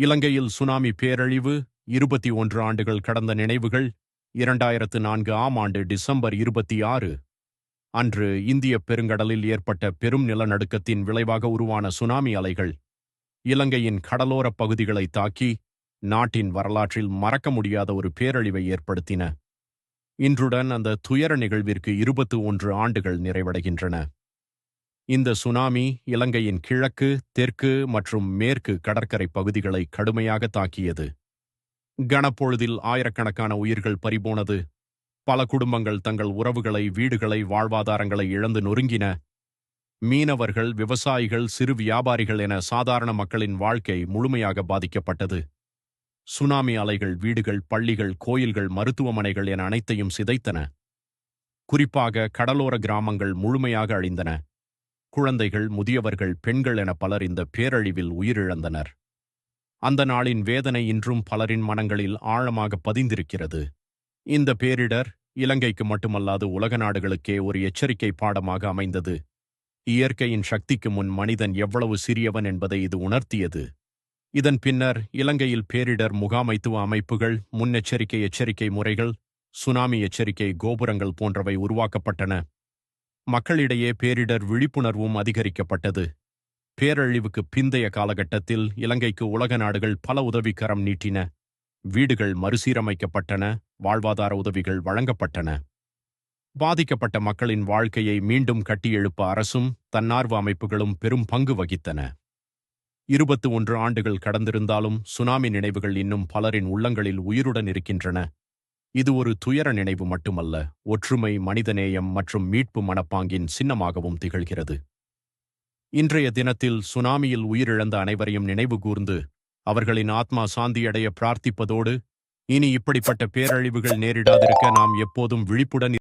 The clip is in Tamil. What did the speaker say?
இலங்கையில் சுனாமி பேரழிவு 21 ஆண்டுகள் கடந்த நினைவுகள் 2004 ஆண்டு டிசம்பர் 26 அன்று இந்திய பெருங்கடலில் ஏற்பட்ட பெரும் நிலநடுக்கத்தின் விளைவாக உருவான சுனாமி அலைகள் இலங்கையின் கடலோரப் பகுதிகளை தாக்கி நாட்டின் வரலாற்றில் மறக்க முடியாத ஒரு பேரழிவை ஏற்படுத்தின. இன்றுடன் அந்த துயர நிகழ்விற்கு 21 ஆண்டுகள் நிறைவடைகின்றன. இந்த சுனாமி இலங்கையின் கிழக்கு, தெற்கு மற்றும் மேற்கு கடற்கரை பகுதிகளை கடுமையாக தாக்கியது. கனப்பொழுதில் ஆயிரக்கணக்கான உயிர்கள் பறிபோனது. பல குடும்பங்கள் தங்கள் உறவுகளை, வீடுகளை, வாழ்வாதாரங்களை இழந்து நொறுங்கின. மீனவர்கள், விவசாயிகள், சிறு வியாபாரிகள் என சாதாரண மக்களின் வாழ்க்கை முழுமையாக பாதிக்கப்பட்டது. சுனாமி அலைகள் வீடுகள், பள்ளிகள், கோயில்கள், மருத்துவமனைகள் என அனைத்தையும் சிதைத்தன. குறிப்பாக கடலோர கிராமங்கள் முழுமையாக அழிந்தன. குழந்தைகள், முதியவர்கள், பெண்கள் என பலர் இந்த பேரழிவில் உயிரிழந்தனர். அந்த நாளின் வேதனை இன்றும் பலரின் மனங்களில் ஆழமாக பதிந்திருக்கிறது. இந்த பேரிடர் இலங்கைக்கு மட்டுமல்லாது உலக நாடுகளுக்கே ஒரு எச்சரிக்கை பாடமாக அமைந்தது. இயற்கையின் சக்திக்கு முன் மனிதன் எவ்வளவு சிறியவன் என்பதை இது உணர்த்தியது. இதன் பின்னர் இலங்கையில் பேரிடர் முகாமைத்துவ அமைப்புகள், முன்னெச்சரிக்கை எச்சரிக்கை முறைகள், சுனாமி எச்சரிக்கை கோபுரங்கள் போன்றவை உருவாக்கப்பட்டன. மக்களிடையே பேரிடர் விழிப்புணர்வும் அதிகரிக்கப்பட்டது. பேரழிவுக்கு பிந்தைய காலகட்டத்தில் இலங்கைக்கு உலக நாடுகள் பல உதவிக்கரம் நீட்டின. வீடுகள் மறுசீரமைக்கப்பட்டன, வாழ்வாதார உதவிகள் வழங்கப்பட்டன. பாதிக்கப்பட்ட மக்களின் வாழ்க்கையை மீண்டும் கட்டியெழுப்ப அரசும் தன்னார்வ அமைப்புகளும் பெரும் பங்கு வகித்தன. 21 ஆண்டுகள் கடந்திருந்தாலும் சுனாமி நினைவுகள் இன்னும் பலரின் உள்ளங்களில் உயிருடன் இருக்கின்றன. இது ஒரு துயர நினைவு மட்டுமல்ல, ஒற்றுமை, மனிதநேயம் மற்றும் மீட்பு மனப்பாங்கின் சின்னமாகவும் திகழ்கிறது. இன்றைய தினத்தில் சுனாமியில் உயிரிழந்த அனைவரையும் நினைவு கூர்ந்து அவர்களின் ஆத்மா சாந்தியடைய பிரார்த்திப்பதோடு, இனி இப்படிப்பட்ட பேரழிவுகள் நேரிடாதிருக்க நாம் எப்போதும் விழிப்புடன்